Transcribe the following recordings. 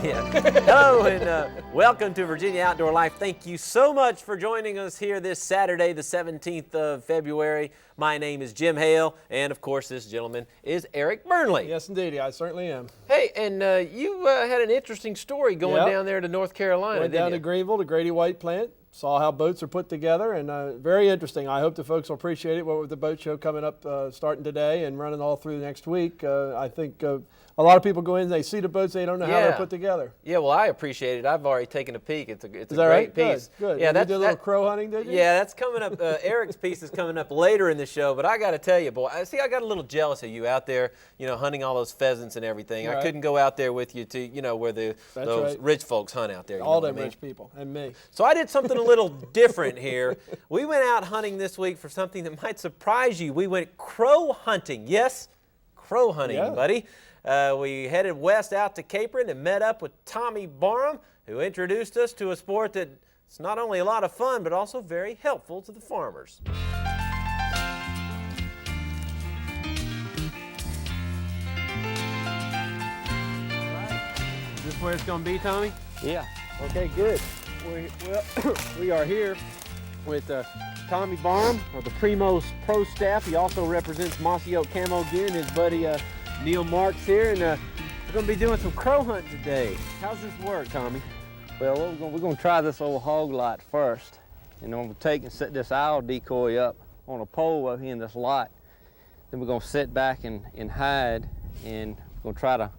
Yeah. Hello and welcome to Virginia Outdoor Life. Thank you so much for joining us here this Saturday, the 17th of February. My name is Jim Hale, and of course this gentleman is Eric Burnley. Yes, indeed, I certainly am. Hey, and you had an interesting story going down there to North Carolina, Went down to Greenville, to Grady White plant, saw how boats are put together, and very interesting. I hope the folks will appreciate it. With the boat show coming up, starting today and running all through next week, I think a lot of people go in, they see the boats, they don't know how they're put together. Yeah, well, I appreciate it. I've already taken a peek. It's a great right? piece. Good. Yeah, you did a little crow hunting, did you? Yeah, that's coming up. Eric's piece is coming up later in the show, but I got to tell you, boy, I got a little jealous of you out there, hunting all those pheasants and everything. Right. I couldn't go out there with you to, where those rich folks hunt out there. All them rich people, and me. So I did something a little different here. We went out hunting this week for something that might surprise you. We went crow hunting. Yes, crow hunting, buddy. We headed west out to Capron and met up with Tommy Barham, who introduced us to a sport that's not only a lot of fun, but also very helpful to the farmers. Is this where it's going to be, Tommy? Yeah. Okay, good. We are here with Tommy Barham of the Primos Pro Staff. He also represents Mossy Oak Camo Gear, and his buddy Neil Marks here, and we're going to be doing some crow hunting today. How's this work, Tommy? Well, we're going to try this old hog light first. And then we'll take and set this owl decoy up on a pole over here in this light. Then we're going to sit back and hide, and we're going to try to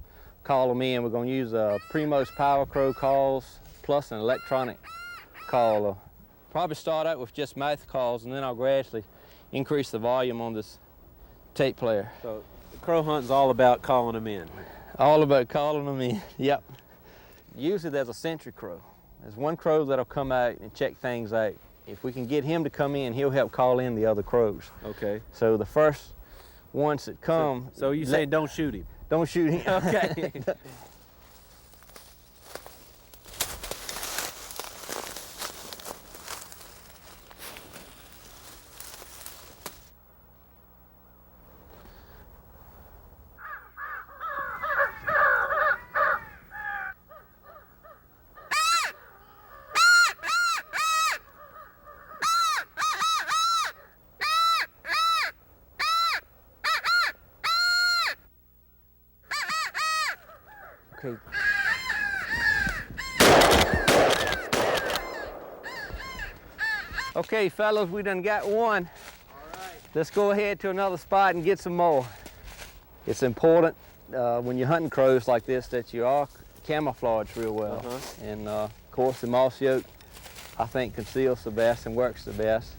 call them in. We're going to use Primos Power Crow calls plus an electronic call. Probably start out with just mouth calls, and then I'll gradually increase the volume on this tape player. So crow hunting's all about calling them in. All about calling them in, yep. Usually there's a sentry crow. There's one crow that'll come out and check things out. If we can get him to come in, he'll help call in the other crows. Okay. So the first ones that come... So you say don't shoot him? Don't shoot him. Okay. Okay. Okay, fellas, we done got one. All right. Let's go ahead to another spot and get some more. It's important when you're hunting crows like this that you are camouflaged real well. And of course, the mossy oak, I think, conceals the best and works the best.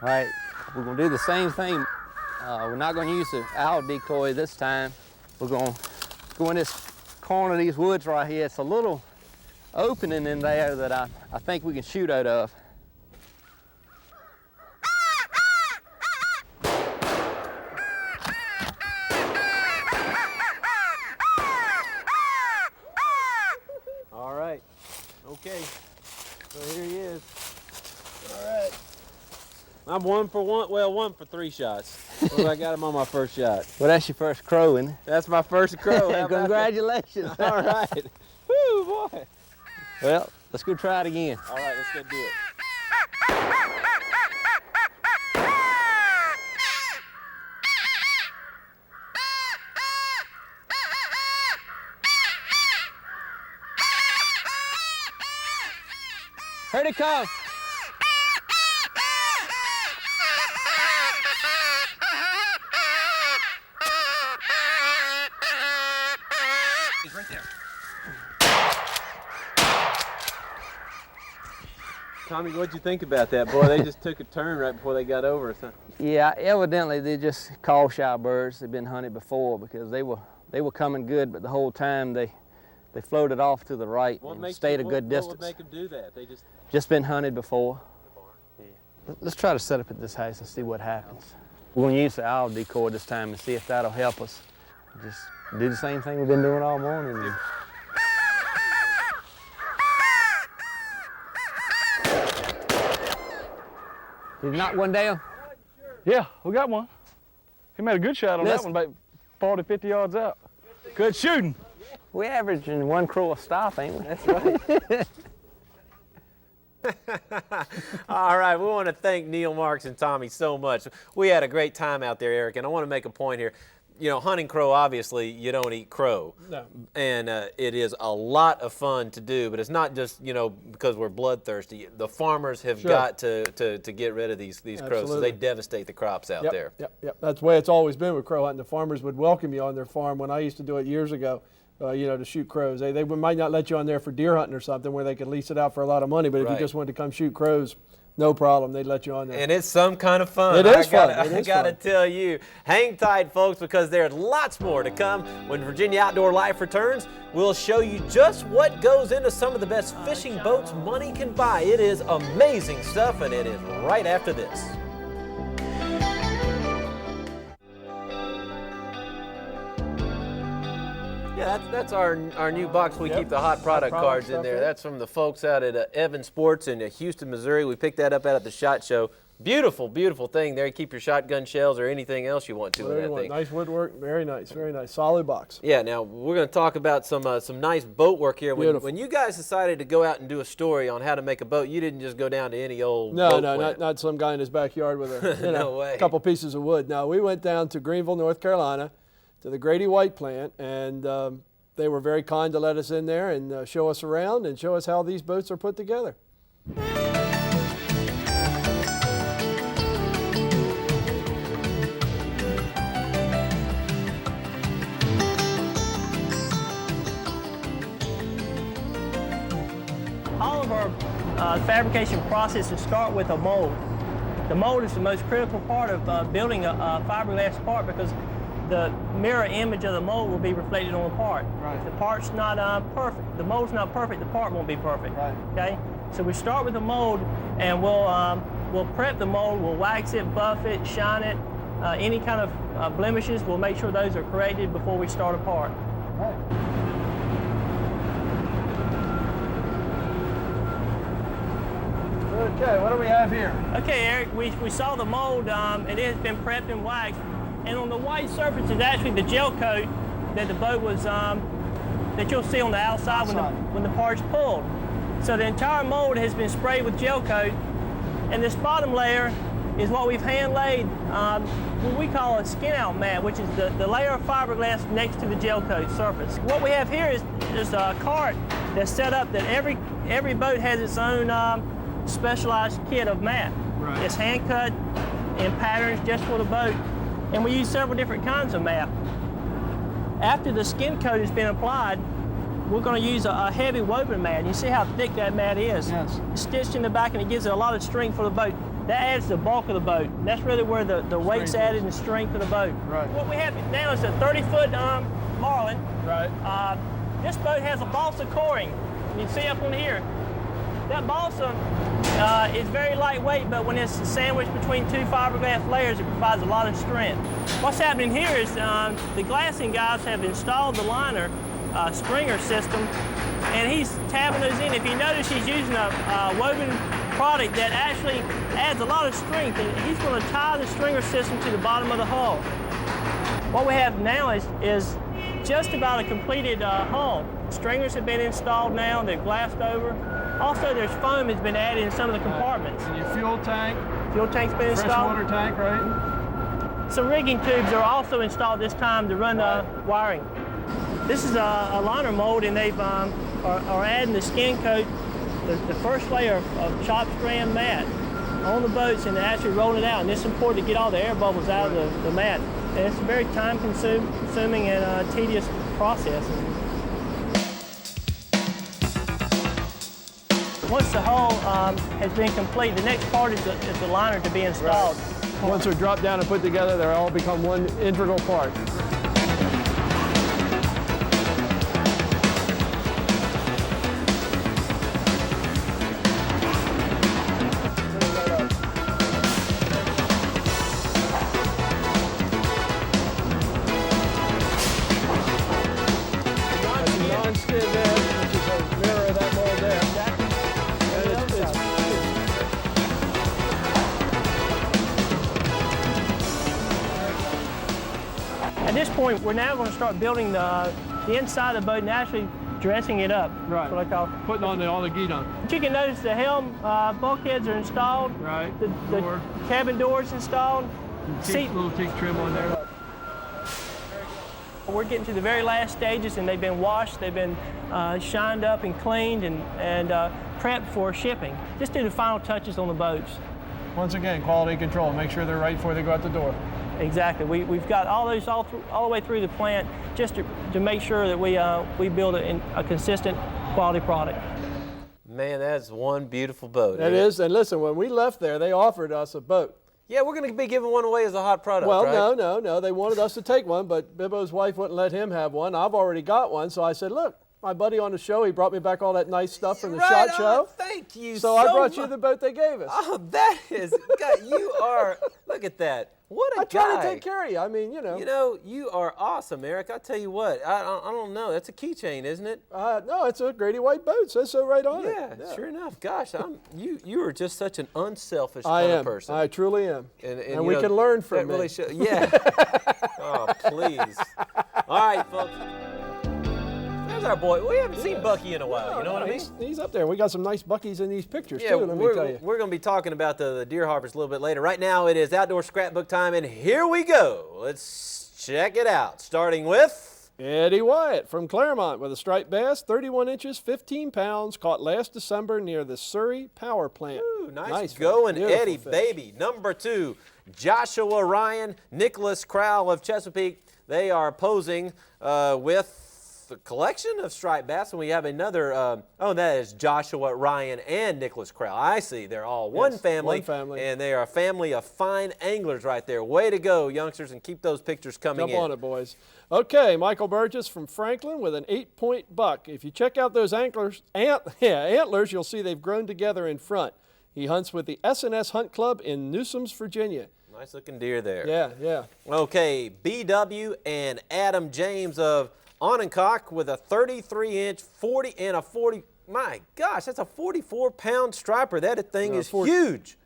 All right, we're gonna do the same thing. We're not going to use the owl decoy this time. We're going to go in this corner of these woods right here. It's a little opening in there that I think we can shoot out of. All right. Okay. So here he is. All right. I'm 1 for 1. Well, 1 for 3 shots. Well, I got him on my first shot. Well, that's your first crow, isn't it? That's my first crow. Congratulations. All right. Woo, boy. Well, let's go try it again. All right, let's go do it. Here they come. He's right there. Tommy, what'd you think about that, boy? They just took a turn right before they got over us, huh? Yeah, evidently they just call shy birds. They've been hunted before because they were coming good, but the whole time they floated off to the right and stayed a good distance. What would make them do that? They just been hunted before. Yeah. Let's try to set up at this house and see what happens. We're going to use the owl decoy this time and see if that'll help us. Just do the same thing we've been doing all morning. Did you knock one down? Yeah, we got one. He made a good shot on that one, about 40, 50 yards out. Good shooting. We averaging 1 crow a stop, ain't we? That's right. All right, we want to thank Neil, Marks, and Tommy so much. We had a great time out there, Eric, and I want to make a point here. You know, hunting crow, obviously, you don't eat crow. No. And it is a lot of fun to do, but it's not just, you know, because we're bloodthirsty. The farmers have got to get rid of these crows, so they devastate the crops out there. Yep. That's the way it's always been with crow hunting. The farmers would welcome you on their farm. When I used to do it years ago, you know, to shoot crows. They might not let you on there for deer hunting or something where they could lease it out for a lot of money, but if you just wanted to come shoot crows, no problem, they'd let you on there. And it's some kind of fun. It is fun. I got to tell you, hang tight, folks, because there's lots more to come. When Virginia Outdoor Life returns, we'll show you just what goes into some of the best fishing boats money can buy. It is amazing stuff, and it is right after this. Yeah, that's our new box. We keep the hot product cards in there. That's from the folks out at Evans Sports in Houston, Missouri. We picked that up out at the SHOT Show. Beautiful, beautiful thing there. You keep your shotgun shells or anything else you want to in that thing. Nice woodwork, very nice, solid box. Yeah, now we're going to talk about some nice boat work here. When you guys decided to go out and do a story on how to make a boat, you didn't just go down to any old boat plant. Not some guy in his backyard with a No way. couple pieces of wood. No, we went down to Greenville, North Carolina, to the Grady White plant, and they were very kind to let us in there and show us around and show us how these boats are put together. All of our fabrication processes start with a mold. The mold is the most critical part of building a fiberglass part because the mirror image of the mold will be reflected on the part. Right. If the part's not perfect, the mold's not perfect, the part won't be perfect. Right. Okay? So we start with the mold, and we'll prep the mold, we'll wax it, buff it, shine it, any kind of blemishes, we'll make sure those are corrected before we start a part. Okay, what do we have here? Okay, Eric, we saw the mold, and it has been prepped and waxed. And on the white surface is actually the gel coat that the boat was, that you'll see on the outside when the part's pulled. So the entire mold has been sprayed with gel coat, and this bottom layer is what we've hand laid, what we call a skin out mat, which is the layer of fiberglass next to the gel coat surface. What we have here is a cart that's set up that every boat has its own specialized kit of mat. Right. It's hand cut in patterns just for the boat. And we use several different kinds of mat. After the skin coat has been applied, we're going to use a heavy woven mat. You see how thick that mat is? Yes. It's stitched in the back and it gives it a lot of strength for the boat. That adds the bulk of the boat. That's really where the weight's added and the strength of the boat. Right. What we have now is a 30-foot marlin. Right. This boat has a balsa coring. You can see up on here. That balsa is very lightweight, but when it's sandwiched between two fiberglass layers, it provides a lot of strength. What's happening here is the glassing guys have installed the liner stringer system, and he's tabbing those in. If you notice, he's using a woven product that actually adds a lot of strength, and he's going to tie the stringer system to the bottom of the hull. What we have now is just about a completed hull. Stringers have been installed now, they're glassed over. Also, there's foam that's been added in some of the compartments. And your fuel tank. Fuel tank's been installed. Freshwater tank, right? Some rigging tubes are also installed this time to run the wiring. This is a liner mold, and they've are adding the skin coat, the first layer of chopped strand mat on the boats, and actually rolling it out. And it's important to get all the air bubbles out of the mat. And it's a very time-consuming and tedious process. Once the hull has been complete, the next part is the liner to be installed. Right. Once they're dropped down and put together, they all become one integral part. At this point, we're now going to start building the inside of the boat and actually dressing it up. Right. That's what I call. Putting on all the gear on. But you can notice the helm bulkheads are installed. Right. The cabin doors installed. Little teak trim on there. We're getting to the very last stages, and they've been washed, they've been shined up and cleaned and prepped for shipping. Just do the final touches on the boats. Once again, quality control. Make sure they're right before they go out the door. Exactly. We've got all those all the way through the plant just to make sure that we build a consistent quality product. Man, that's one beautiful boat. That is, and listen, when we left there, they offered us a boat. Yeah, we're going to be giving one away as a hot product, Well, right? no. They wanted us to take one, but Bibbo's wife wouldn't let him have one. I've already got one, so I said, look, my buddy on the show, he brought me back all that nice stuff from the SHOT Show. Thank you So I brought you the boat they gave us. Oh, that is, God, you are, look at that. What a guy. I try to take care of you. I mean, you know. You know, you are awesome, Eric. I tell you what, I don't know. That's a keychain, isn't it? No, it's a Grady White boat. It says so right on it. Yeah, sure enough. Gosh, you are just such an unselfish I kind am. of person. I truly am. And we you know, can learn from that me. really yeah. Oh, please. All right, folks. There's our boy. We haven't seen Bucky in a while. You know what I mean? He's up there. We got some nice Buckies in these pictures, Yeah, too, let me tell you. we're going to be talking about the deer harvest a little bit later. Right now, it is outdoor scrapbook time, and here we go. Let's check it out. Starting with Eddie Wyatt from Claremont with a striped bass, 31 inches, 15 pounds, caught last December near the Surrey Power Plant. Ooh, nice going, Beautiful Eddie, fish. baby. Number 2, Joshua Ryan, Nicholas Crowell of Chesapeake. They are posing with the collection of striped bass, and we have another, that is Joshua Ryan and Nicholas Crowell. I see, they're all one family, and they are a family of fine anglers right there. Way to go, youngsters, and keep those pictures coming in. Jump on it, boys. Okay, Michael Burgess from Franklin with an 8-point buck. If you check out those antlers, you'll see they've grown together in front. He hunts with the S&S Hunt Club in Newsoms, Virginia. Nice looking deer there. Yeah. Okay, BW and Adam James of Ononcock with a 33-inch 40 and a 40. My gosh, that's a 44-pound striper. That thing is huge.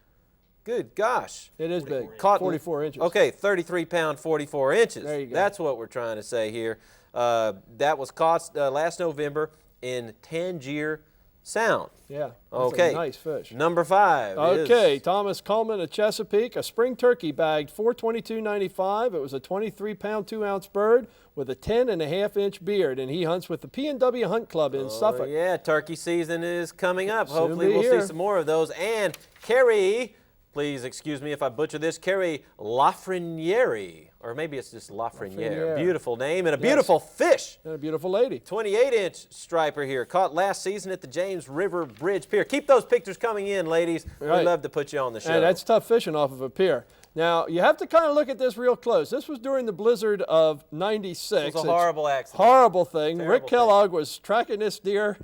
Good gosh. It is big. Caught 44 inches. Okay, 33-pound, 44 inches. There you go. That's what we're trying to say here. That was caught last November in Tangier Sound. Yeah. That's Okay. a nice fish. Number 5. Okay, is Thomas Coleman of Chesapeake, a spring turkey bagged $422.95. It was a 23-pound, 2-ounce bird with a 10.5-inch beard, and he hunts with the P&W Hunt Club in Suffolk. Yeah, turkey season is coming up. Soon Hopefully be we'll here. see some more of those. And Carrie, please excuse me if I butcher this, Carrie Lafreniere, or maybe it's just Lafreniere. Beautiful name and a beautiful fish. And a beautiful lady. 28-inch striper here, caught last season at the James River Bridge Pier. Keep those pictures coming in, ladies. Right. We'd love to put you on the show. And that's tough fishing off of a pier. Now, you have to kind of look at this real close. This was during the blizzard of '96. It was a horrible accident. Horrible thing. Terrible Rick Kellogg was tracking this deer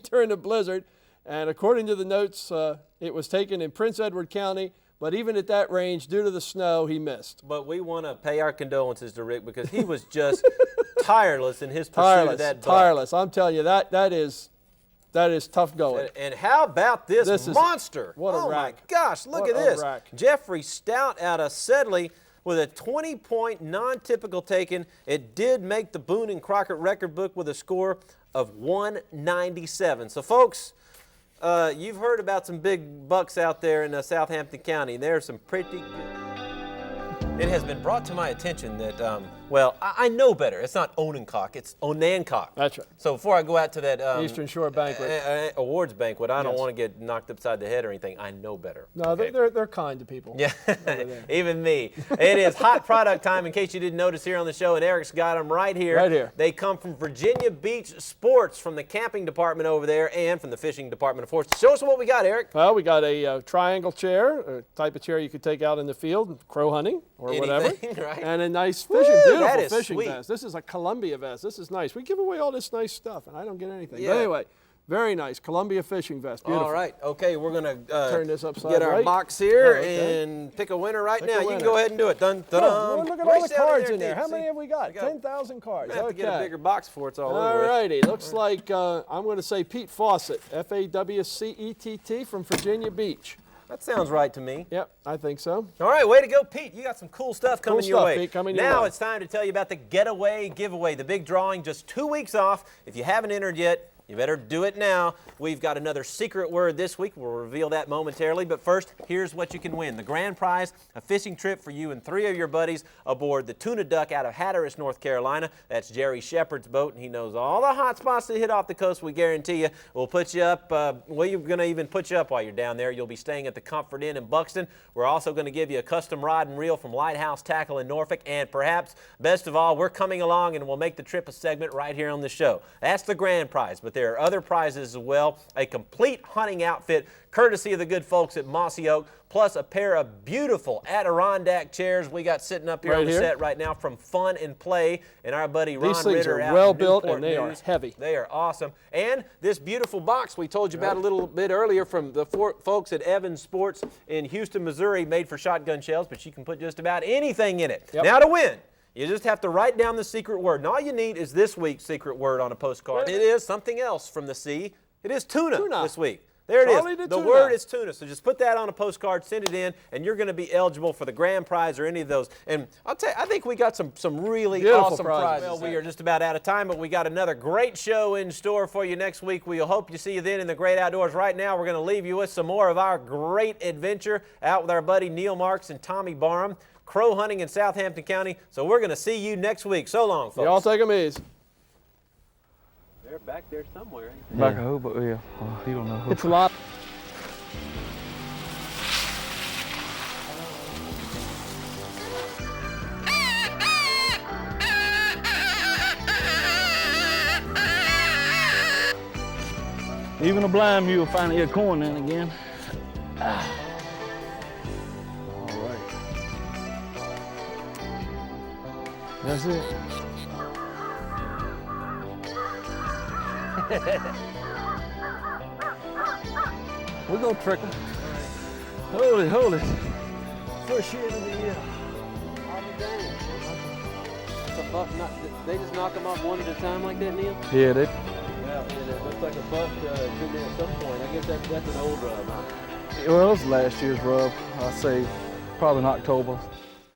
during the blizzard, and according to the notes, it was taken in Prince Edward County. But even at that range, due to the snow, he missed. But we want to pay our condolences to Rick because he was just tireless in his pursuit of that buck. Tireless. I'm telling you, that is tough going. And how about this monster? What a oh rack. My gosh, look What at a this. rack. Jeffrey Stout out of Sedley with a 20-point non-typical taken. It did make the Boone and Crockett record book with a score of 197. So, folks, you've heard about some big bucks out there in Southampton County. There's some pretty good. It has been brought to my attention that, I know better. It's not Ononcock, it's Onancock. That's right. So before I go out to that Eastern Shore banquet. awards banquet, I don't want to get knocked upside the head or anything. I know better. No, okay? they're kind to people. Yeah, even me. It is hot product time, in case you didn't notice here on the show, and Eric's got them right here. Right here. They come from Virginia Beach Sports, from the camping department over there, and from the fishing department, of course. Show us what we got, Eric. Well, we got a triangle chair, a type of chair you could take out in the field, crow hunting or whatever. Right? And a nice fishing, beautiful that is fishing sweet. vest. This is a Columbia vest. This is nice. We give away all this nice stuff, and I don't get anything. Yeah. But anyway, very nice Columbia fishing vest. Beautiful. All right. Okay, we're going to Turn this upside get our right. box here Okay. and pick a winner right Pick now. a You can winner. go ahead and do it. Dun, dun, Oh, dun. look at all Race the down cards there, in there. Dave. How many have we got? We got 10,000 cards. I have to get a bigger box before it's all All over. righty. Looks like I'm going to say Pete Fawcett, Fawcett, from Virginia Beach. That sounds right to me. Yep, I think so. All right, way to go, Pete. You got some cool stuff coming your way. Pete, coming your now way. it's time to tell you about the Getaway Giveaway, the big drawing, just 2 weeks off. If you haven't entered yet, you better do it now. We've got another secret word this week. We'll reveal that momentarily. But first, here's what you can win. The grand prize, a fishing trip for you and 3 of your buddies aboard the Tuna Duck out of Hatteras, North Carolina. That's Jerry Shepard's boat, and he knows all the hot spots to hit off the coast, we guarantee you. We'll put you up, we're going to even put you up while you're down there. You'll be staying at the Comfort Inn in Buxton. We're also going to give you a custom rod and reel from Lighthouse Tackle in Norfolk. And perhaps, best of all, we're coming along and we'll make the trip a segment right here on the show. That's the grand prize, but there are other prizes as well. A complete hunting outfit courtesy of the good folks at Mossy Oak, plus a pair of beautiful Adirondack chairs we got sitting up here on the set right now from Fun and Play, and our buddy Ron These things Ritter are out well in built Newport and they are News. heavy. They are awesome. And this beautiful box we told you about a little bit earlier from the folks at Evans Sports in Houston, Missouri, made for shotgun shells, but you can put just about anything in it. Yep. Now to win, you just have to write down the secret word. And all you need is this week's secret word on a postcard. It is something else from the sea. It is tuna this week. There it Charlie is. the The tuna. word is tuna. So just put that on a postcard, send it in, and you're going to be eligible for the grand prize or any of those. And I'll tell you, I think we got some really Beautiful awesome prizes. Well, we are just about out of time, but we got another great show in store for you next week. We hope you see you then in the great outdoors. Right now, we're going to leave you with some more of our great adventure out with our buddy Neil Marks and Tommy Barham, crow hunting in Southampton County. So we're going to see you next week. So long, folks. Y'all take them easy. They're back there somewhere. Back a hoe, but yeah, you don't know. It's a lot. Even a blind mule find a corn then again. All right. That's it. We're gonna trick them. Hold it. First year of the year. They just knock them off one at a time like that, Neil? Yeah, they. Yeah, and it looks like a buck in there at some point. I guess that's an old rub, huh? Well, it was last year's rub. I say probably in October.